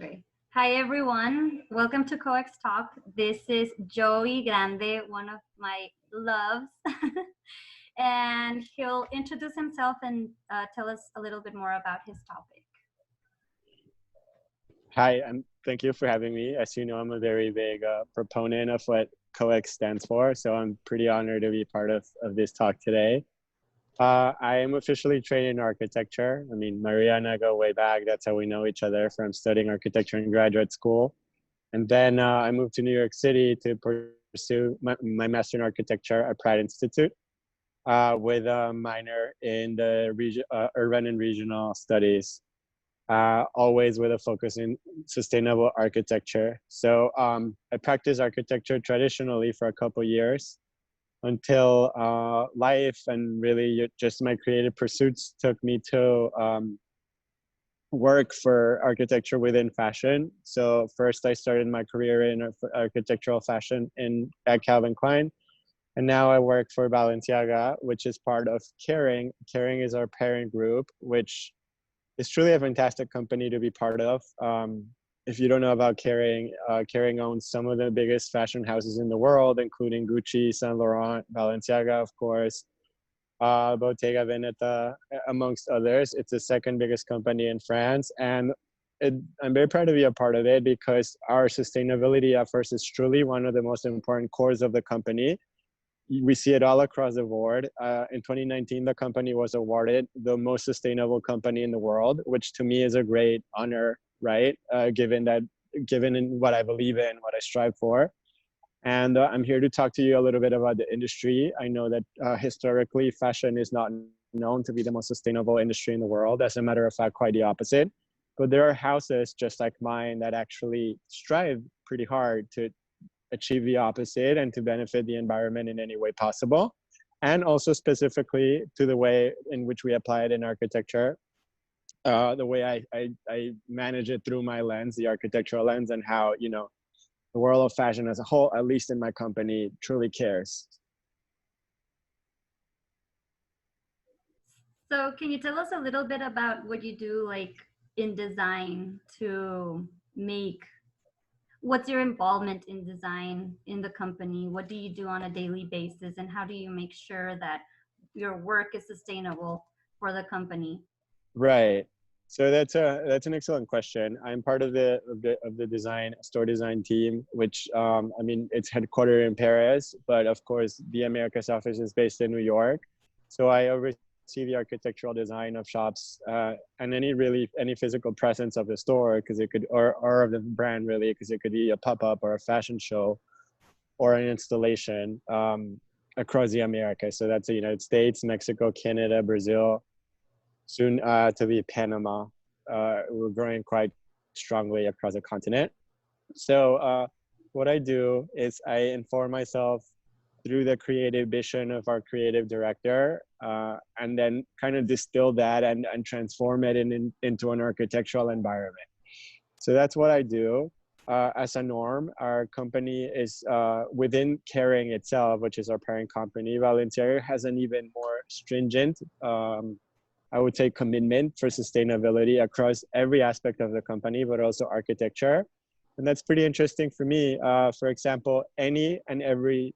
Okay. Hi, everyone. Welcome to COEX Talk. This is Joey Grande, one of my loves. And he'll introduce himself and tell us a little bit more about his topic. Hi, and thank you for having me. As you know, I'm a very big proponent of what COEX stands for, so I'm pretty honored to be part of this talk today. I am officially trained in architecture. I mean, Maria and I go way back. That's how we know each other from studying architecture in graduate school. And then I moved to New York City to pursue my master in architecture at Pratt Institute with a minor in the urban and regional studies, always with a focus in sustainable architecture. So I practiced architecture traditionally for a couple years until life and really just my creative pursuits took me to work for architecture within fashion. So first I started my career in architectural fashion at Calvin Klein. And now I work for Balenciaga, which is part of Kering. Kering is our parent group, which is truly a fantastic company to be part of. If you don't know about Kering, Kering owns some of the biggest fashion houses in the world, including Gucci, Saint Laurent, Balenciaga, of course, Bottega Veneta, amongst others. It's the second biggest company in France. And I'm very proud to be a part of it because our sustainability efforts is truly one of the most important cores of the company. We see it all across the board. In 2019, the company was awarded the most sustainable company in the world, which to me is a great honor, right? Given in what I believe in, what I strive for. And I'm here to talk to you a little bit about the industry. I know that historically, fashion is not known to be the most sustainable industry in the world. As a matter of fact, quite the opposite. But there are houses just like mine that actually strive pretty hard to achieve the opposite and to benefit the environment in any way possible. And also specifically to the way in which we apply it in architecture, the way I manage it through my lens, the architectural lens, and how, the world of fashion as a whole, at least in my company, truly cares. So, can you tell us a little bit about what you do, like in design, to make? What's your involvement in design in the company? What do you do on a daily basis, and how do you make sure that your work is sustainable for the company? Right. So that's an excellent question. I'm part of the design store design team, which I mean it's headquartered in Paris, but of course the Americas office is based in New York. So I oversee the architectural design of shops and any physical presence of the store, because it could or of the brand really, because it could be a pop-up or a fashion show or an installation across the Americas. So that's the United States, Mexico, Canada, Brazil, soon to be Panama. We're growing quite strongly across the continent. So what I do is I inform myself through the creative vision of our creative director, and then kind of distill that and transform it into an architectural environment. So that's what I do. As a norm, our company is within Kering itself, which is our parent company. Balenciaga has an even more stringent I would say commitment for sustainability across every aspect of the company, but also architecture. And that's pretty interesting for me. For example, any and every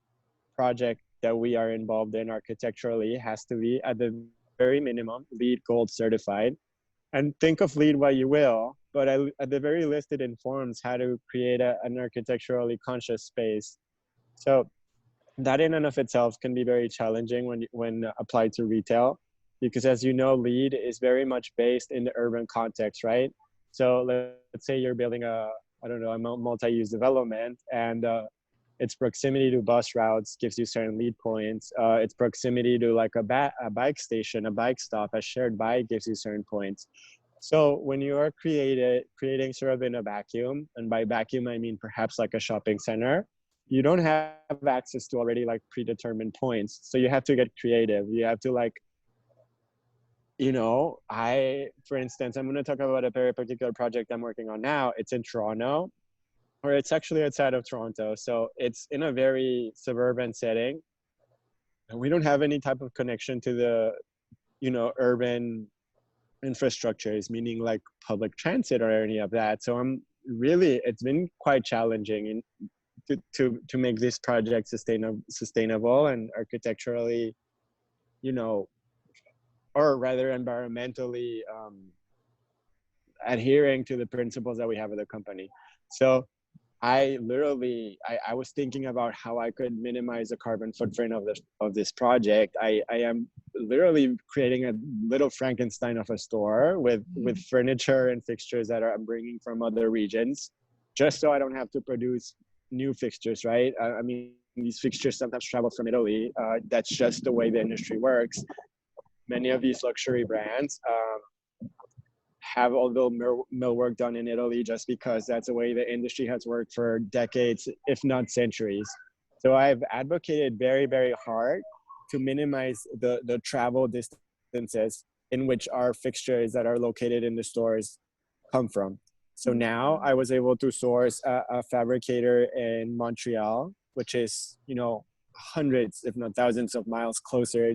project that we are involved in architecturally has to be at the very minimum LEED Gold certified. And think of LEED what you will, but at the very least it informs how to create an architecturally conscious space. So that in and of itself can be very challenging when applied to retail, because as you know, LEED is very much based in the urban context, right? So let's say you're building a multi-use development, and its proximity to bus routes gives you certain LEED points. Its proximity to like a bike station, a bike stop, a shared bike gives you certain points. So when you are creating sort of in a vacuum, and by vacuum I mean perhaps like a shopping center, you don't have access to already like predetermined points. So you have to get creative. You have to like, for instance, I'm going to talk about a very particular project I'm working on now. It's in Toronto, or it's actually outside of Toronto. So it's in a very suburban setting. And we don't have any type of connection to the, urban infrastructures, meaning like public transit or any of that. So I'm really, it's been quite challenging to make this project sustainable and architecturally, you know, or rather environmentally adhering to the principles that we have at the company. So I was thinking about how I could minimize the carbon footprint of this project. I am literally creating a little Frankenstein of a store with furniture and fixtures that I'm bringing from other regions, just so I don't have to produce new fixtures, right? I mean, these fixtures sometimes travel from Italy. That's just the way the industry works. Many of these luxury brands have all the millwork done in Italy just because that's the way the industry has worked for decades, if not centuries. So I've advocated very, very hard to minimize the travel distances in which our fixtures that are located in the stores come from. So now I was able to source a fabricator in Montreal, which is, you know, hundreds, if not thousands of miles closer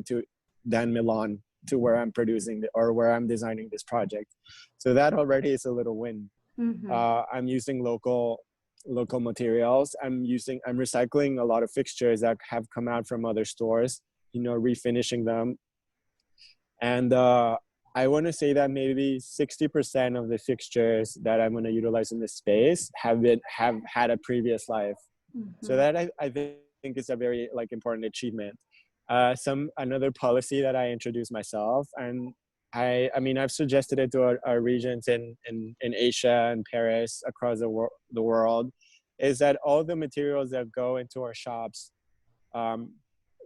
than Milan, to where I'm producing or where I'm designing this project. So that already is a little win. I'm using local materials. I'm recycling a lot of fixtures that have come out from other stores, you know, refinishing them. And I want to say that maybe 60% of the fixtures that I'm going to utilize in this space have had a previous life. So that I think is a very like important achievement. Another policy that I introduced myself, and I mean I've suggested it to our regions in Asia and Paris across the world, is that all the materials that go into our shops,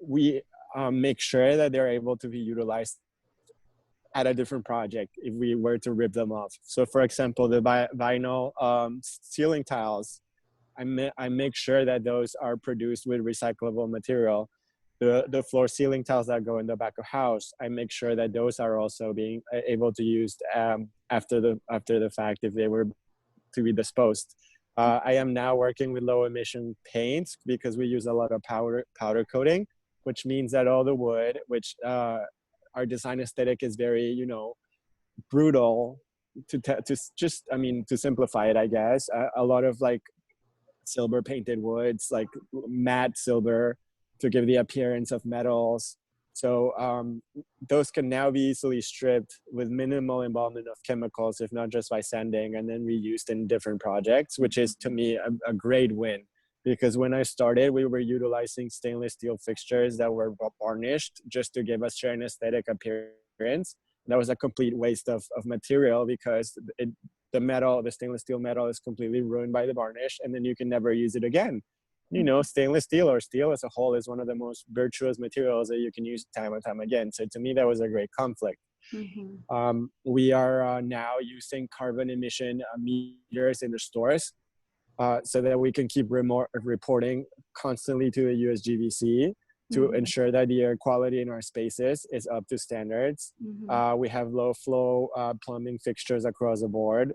we make sure that they're able to be utilized at a different project if we were to rip them off. So for example, the vinyl ceiling tiles, I make sure that those are produced with recyclable material. The floor ceiling tiles that go in the back of house, I make sure that those are also being able to use after the fact if they were to be disposed. I am now working with low emission paints because we use a lot of powder coating, which means that all the wood, which our design aesthetic is very, you know, brutal to simplify it, I guess. A lot of like silver painted woods, like matte silver, to give the appearance of metals. So those can now be easily stripped with minimal involvement of chemicals, if not just by sanding, and then reused in different projects, which is to me a great win. Because when I started, we were utilizing stainless steel fixtures that were varnished just to give us an aesthetic appearance. That was a complete waste of material because the stainless steel metal is completely ruined by the varnish, and then you can never use it again. You know, stainless steel or steel as a whole is one of the most virtuous materials that you can use time and time again. So to me, that was a great conflict. We are now using carbon emission meters in the stores so that we can keep reporting constantly to the USGBC to ensure that the air quality in our spaces is up to standards. We have low flow plumbing fixtures across the board.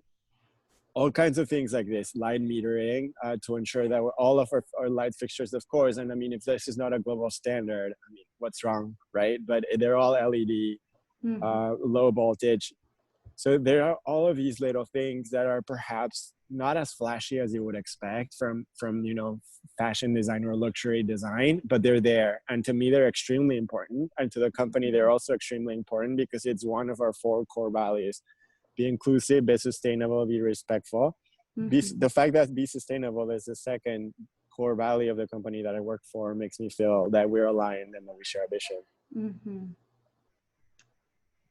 All kinds of things like this, light metering to ensure that all of our light fixtures, of course, and I mean, if this is not a global standard, I mean, what's wrong, right? But they're all LED, low voltage. So there are all of these little things that are perhaps not as flashy as you would expect from you know, fashion design or luxury design, but they're there. And to me, they're extremely important. And to the company, they're also extremely important because it's one of our 4 core values. Be inclusive, be sustainable, be respectful. The fact that be sustainable is the second core value of the company that I work for makes me feel that we're aligned and that we share a vision.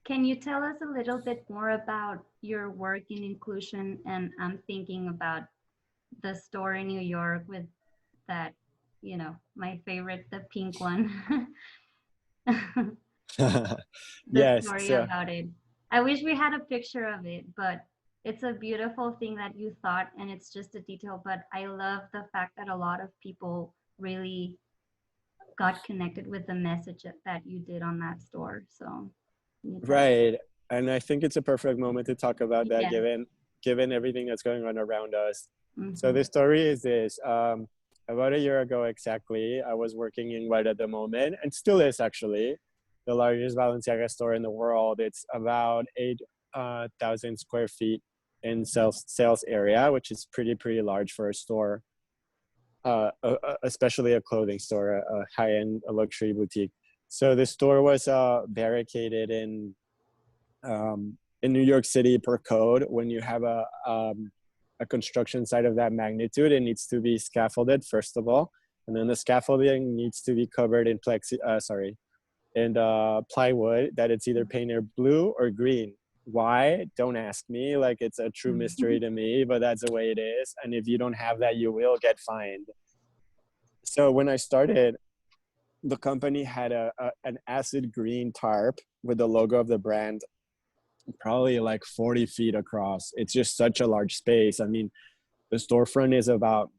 Can you tell us a little bit more about your work in inclusion? And I'm thinking about the store in New York with that, you know, my favorite, the pink one. The Yes. story about it. I wish we had a picture of it, but it's a beautiful thing that you thought, and it's just a detail. But I love the fact that a lot of people really got connected with the message that you did on that store. So, right. And I think it's a perfect moment to talk about that, given everything that's going on around us. So the story is this. About a year ago exactly, I was working in what at the moment, and still is actually, the largest Balenciaga store in the world. It's about 8,000 square feet. in sales area, which is pretty large for a store, especially a clothing store, a high-end luxury boutique. So the store was barricaded in New York City per code. When you have a construction site of that magnitude, it needs to be scaffolded first of all, and then the scaffolding needs to be covered in plywood that it's either painted blue or green. Why? Don't ask me. Like, it's a true mystery to me, but that's the way it is. And if you don't have that, you will get fined. So when I started, the company had an acid green tarp with the logo of the brand, probably like 40 feet across. It's just such a large space. I mean, the storefront is about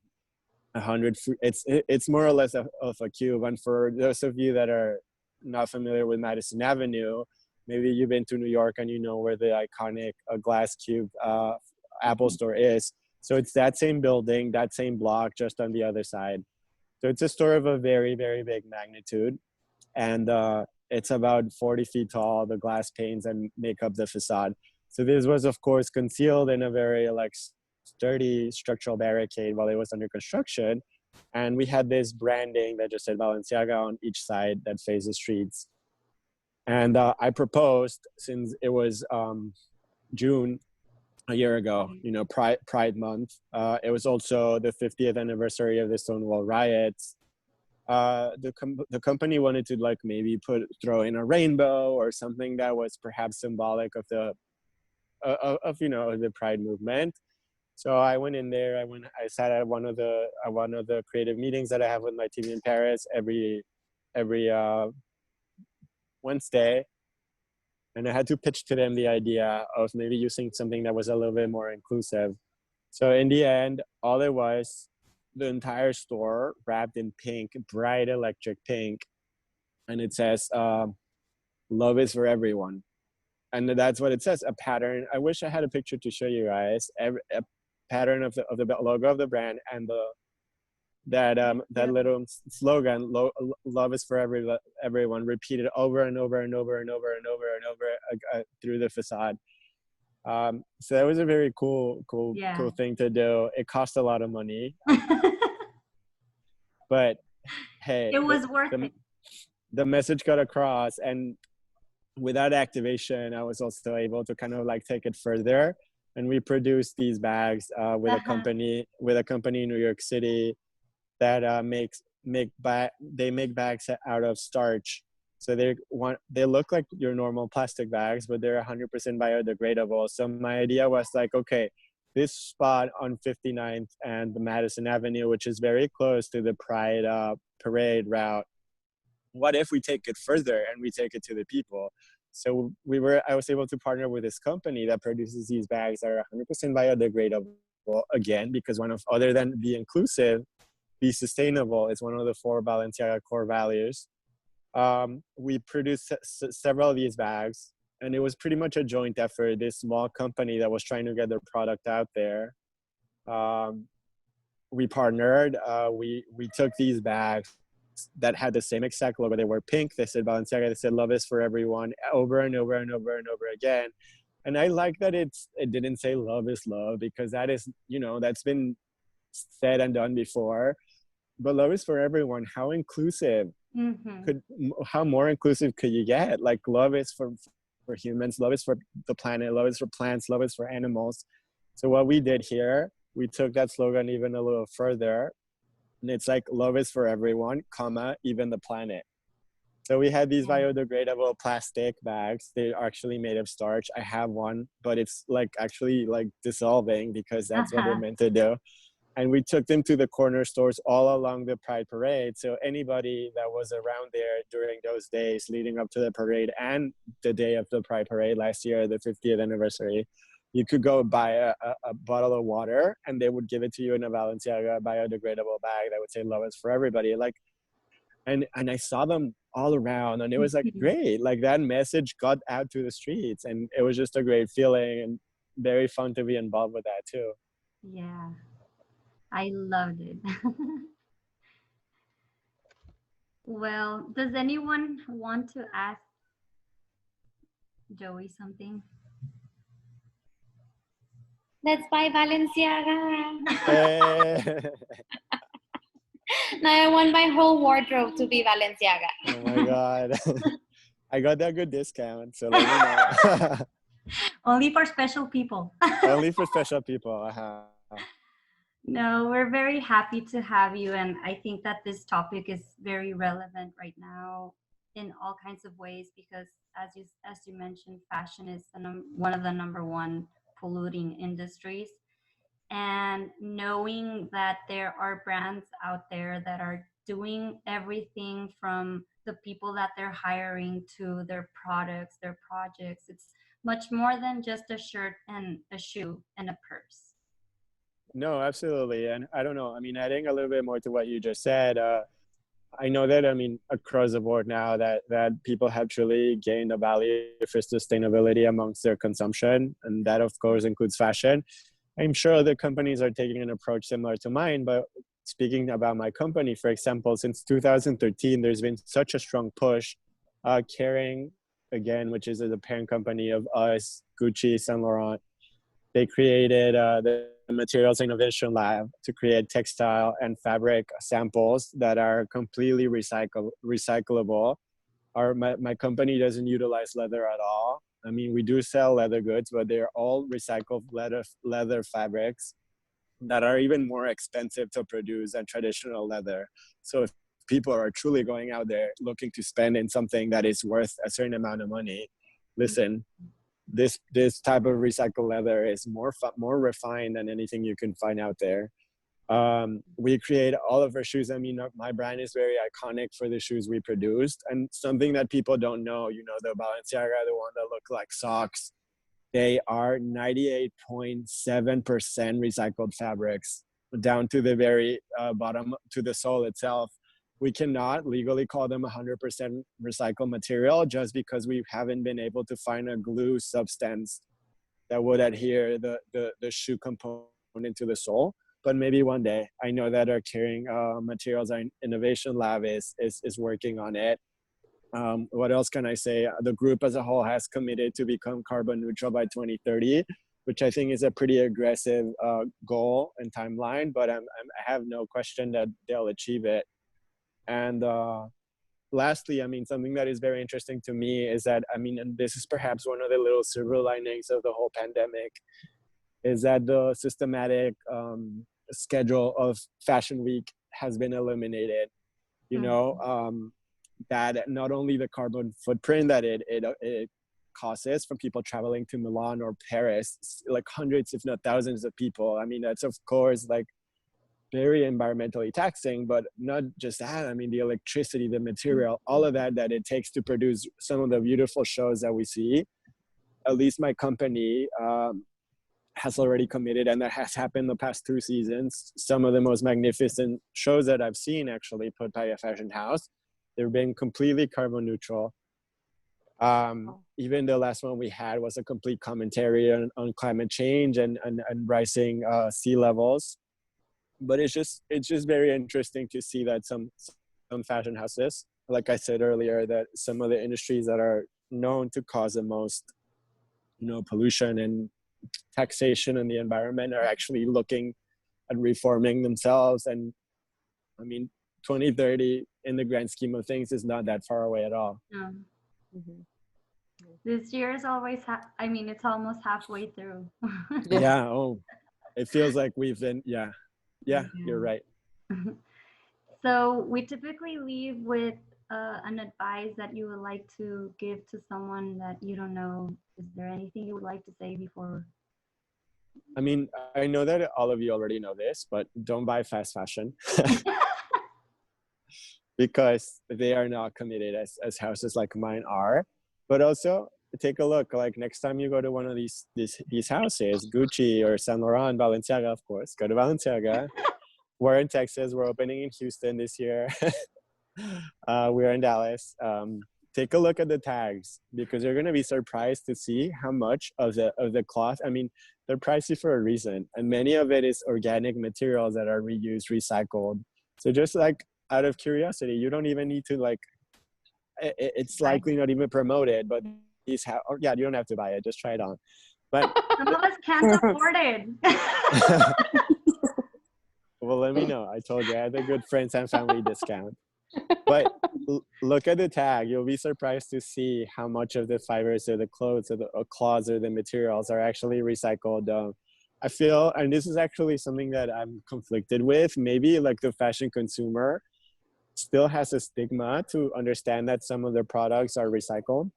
100 feet. It's more or less of a cube. And for those of you that are not familiar with Madison Avenue, maybe you've been to New York and you know where the iconic glass cube Apple store is. So it's that same building, that same block, just on the other side. So it's a store of a very big magnitude. And it's about 40 feet tall. The glass panes and make up the facade. So this was, of course, concealed in a very like sturdy structural barricade while it was under construction. And we had this branding that just said Balenciaga on each side that faced the streets. And I proposed, since it was June a year ago, you know, Pride Month. It was also the 50th anniversary of the Stonewall riots. The company wanted to like maybe throw in a rainbow or something that was perhaps symbolic of the you know, the Pride movement. So I went in there. I sat at one of the creative meetings that I have with my team in Paris every Wednesday, and I had to pitch to them the idea of maybe using something that was a little bit more inclusive. So in the end, all it was, the entire store wrapped in pink, bright electric pink, and it says "Love is for everyone," and that's what it says. A pattern. I wish I had a picture to show you guys. A pattern of the logo of the brand and that little slogan, "Love is for everyone," repeated over and over and over and over and over and over through the facade. So that was a very cool thing to do. It cost a lot of money, but hey, it was worth it. The message got across, and with that activation, I was also able to kind of like take it further. And we produced these bags with a company in New York City that they make bags out of starch. So they look like your normal plastic bags, but they're 100% biodegradable. So my idea was like, okay, this spot on 59th and the Madison Avenue, which is very close to the Pride parade route, what if we take it further and we take it to the people? So I was able to partner with this company that produces these bags that are 100% biodegradable, again, because other than be inclusive, be sustainable is one of the 4 Balenciaga core values. We produced several of these bags, and it was pretty much a joint effort. This small company that was trying to get their product out there, we partnered. We took these bags that had the same exact logo. They were pink. They said Balenciaga. They said "Love is for everyone" over and over and over and over again. And I like that it didn't say "Love is love," because that is, you know, that's been said and done before. But love is for everyone. How inclusive how more inclusive could you get? Like, love is for humans, love is for the planet, love is for plants, love is for animals. So what we did here, we took that slogan even a little further, and it's like, love is for everyone, comma, even the planet. So we had these biodegradable plastic bags. They're actually made of starch. I have one, but it's like actually like dissolving, because that's what they're meant to do. And we took them to the corner stores all along the Pride Parade. So anybody that was around there during those days leading up to the parade and the day of the Pride Parade last year, the 50th anniversary, you could go buy a bottle of water, and they would give it to you in a Balenciaga biodegradable bag that would say "Love is for everybody." Like, and I saw them all around, and it was like great. Like, that message got out to the streets, and it was just a great feeling and very fun to be involved with that too. Yeah, I loved it. Well, does anyone want to ask Joey something? Let's buy Balenciaga. Eh, Now I want my whole wardrobe to be Balenciaga. oh my God. I got that good discount, so let me know. Only for special people. Only for special people. Uh-huh. No, we're very happy to have you. And I think that this topic is very relevant right now in all kinds of ways because as you mentioned, fashion is one of the number one polluting industries. And knowing that there are brands out there that are doing everything from the people that they're hiring to their products, their projects, it's much more than just a shirt and a shoe and a purse. No, absolutely. And I don't know. I mean, adding a little bit more to what you just said, I know that, I mean, across the board now that people have truly gained a value for sustainability amongst their consumption. And that, of course, includes fashion. I'm sure other companies are taking an approach similar to mine. But speaking about my company, for example, since 2013, there's been such a strong push carrying, again, which is the parent company of us, Gucci, Saint Laurent. They created the Materials Innovation Lab to create textile and fabric samples that are completely recyclable. My company doesn't utilize leather at all. I mean, we do sell leather goods, but they're all recycled leather fabrics that are even more expensive to produce than traditional leather. So if people are truly going out there looking to spend in something that is worth a certain amount of money, listen, this type of recycled leather is more refined than anything you can find out there. We create all of our shoes. I mean, my brand is very iconic for the shoes we produced, and something that people don't know, you know, the Balenciaga, the one that look like socks, they are 98.7% recycled fabrics down to the very bottom, to the sole itself. We cannot legally call them 100% recycled material just because we haven't been able to find a glue substance that would adhere the shoe component to the sole. But maybe one day. I know that our carrying materials innovation lab is working on it. What else can I say? The group as a whole has committed to become carbon neutral by 2030, which I think is a pretty aggressive goal and timeline, but I have no question that they'll achieve it. And lastly, I mean, something that is very interesting to me is that, I mean, and this is perhaps one of the little silver linings of the whole pandemic, is that the systematic schedule of Fashion Week has been eliminated. You know, that not only the carbon footprint that it causes from people traveling to Milan or Paris, like hundreds, if not thousands of people. I mean, that's of course like very environmentally taxing, but not just that. I mean, the electricity, the material, all of that it takes to produce some of the beautiful shows that we see. At least my company has already committed, and that has happened the past 2 seasons. Some of the most magnificent shows that I've seen actually put by a fashion house, they've been completely carbon neutral. Even the last one we had was a complete commentary on climate change and rising sea levels. But it's just very interesting to see that some fashion houses, like I said earlier, that some of the industries that are known to cause the most, you know, pollution and taxation in the environment are actually looking at reforming themselves. And I mean, 2030 in the grand scheme of things is not that far away at all. Mm-hmm. This year is always, I mean, it's almost halfway through. Yeah. Oh, it feels like we've been, yeah, you're right. So we typically leave with an advice that you would like to give to someone that you don't know. Is there anything you would like to say before? I mean, I know that all of you already know this, but don't buy fast fashion because they are not committed as houses like mine are. But also take a look, like next time you go to one of these houses, Gucci or Saint Laurent, Balenciaga, of course, go to Balenciaga. We're in Texas. We're opening in Houston this year. We're in Dallas. Take a look at the tags because you're going to be surprised to see how much of the cloth. I mean, they're pricey for a reason, and many of it is organic materials that are reused, recycled. So just like out of curiosity, you don't even need to like. It's likely not even promoted, but yeah, you don't have to buy it. Just try it on. But Some of us can't afford it. well, let me know. I told you I had a good friends and family discount. But look at the tag. You'll be surprised to see how much of the fibers or the clothes or the cloths or the materials are actually recycled. I feel, and this is actually something that I'm conflicted with, maybe like the fashion consumer still has a stigma to understand that some of their products are recycled,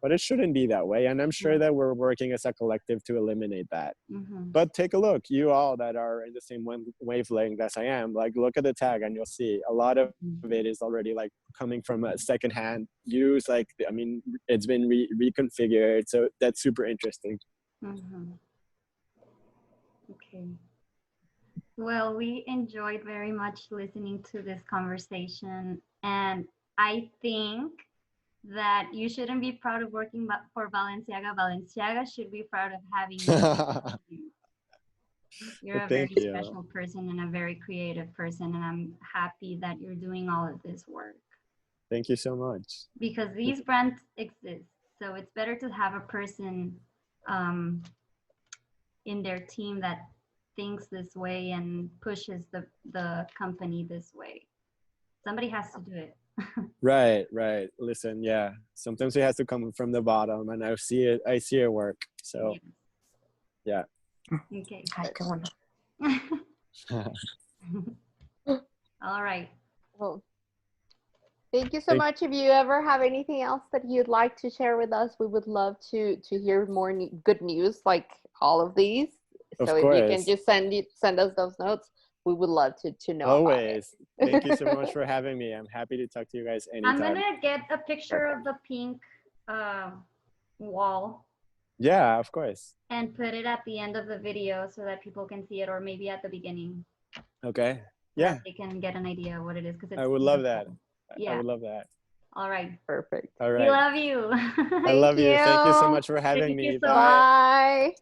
but it shouldn't be that way. And I'm sure that we're working as a collective to eliminate that. Mm-hmm. But take a look, you all that are in the same wavelength as I am, like look at the tag and you'll see a lot of it is already like coming from a secondhand use. Like, I mean, it's been reconfigured. So that's super interesting. Mm-hmm. Okay. Well, we enjoyed very much listening to this conversation. And I think that you shouldn't be proud of working for Balenciaga. Balenciaga should be proud of having you. You're a very Thank you. special person and a very creative person. And I'm happy that you're doing all of this work. Thank you so much. Because these brands exist. So it's better to have a person in their team that thinks this way and pushes the company this way. Somebody has to do it. Right. Listen, yeah. Sometimes it has to come from the bottom, and I see it work. So, yeah. Okay. Ay, qué bueno. All right. Well, thank you so much. If you ever have anything else that you'd like to share with us, we would love to hear more good news like all of these. Of So course. if you can just send us those notes, we would love to know. Always. Thank you so much for having me. I'm happy to talk to you guys anytime. I'm gonna get a picture of the pink wall. Yeah, of course. And put it at the end of the video so that people can see it, or maybe at the beginning. Okay. So Yeah. that they can get an idea of what it is. Because I would love that. Yeah. I would love that. All right. Perfect. All right. We love you. I love you. Thank you so much for having Thank me. you so Bye.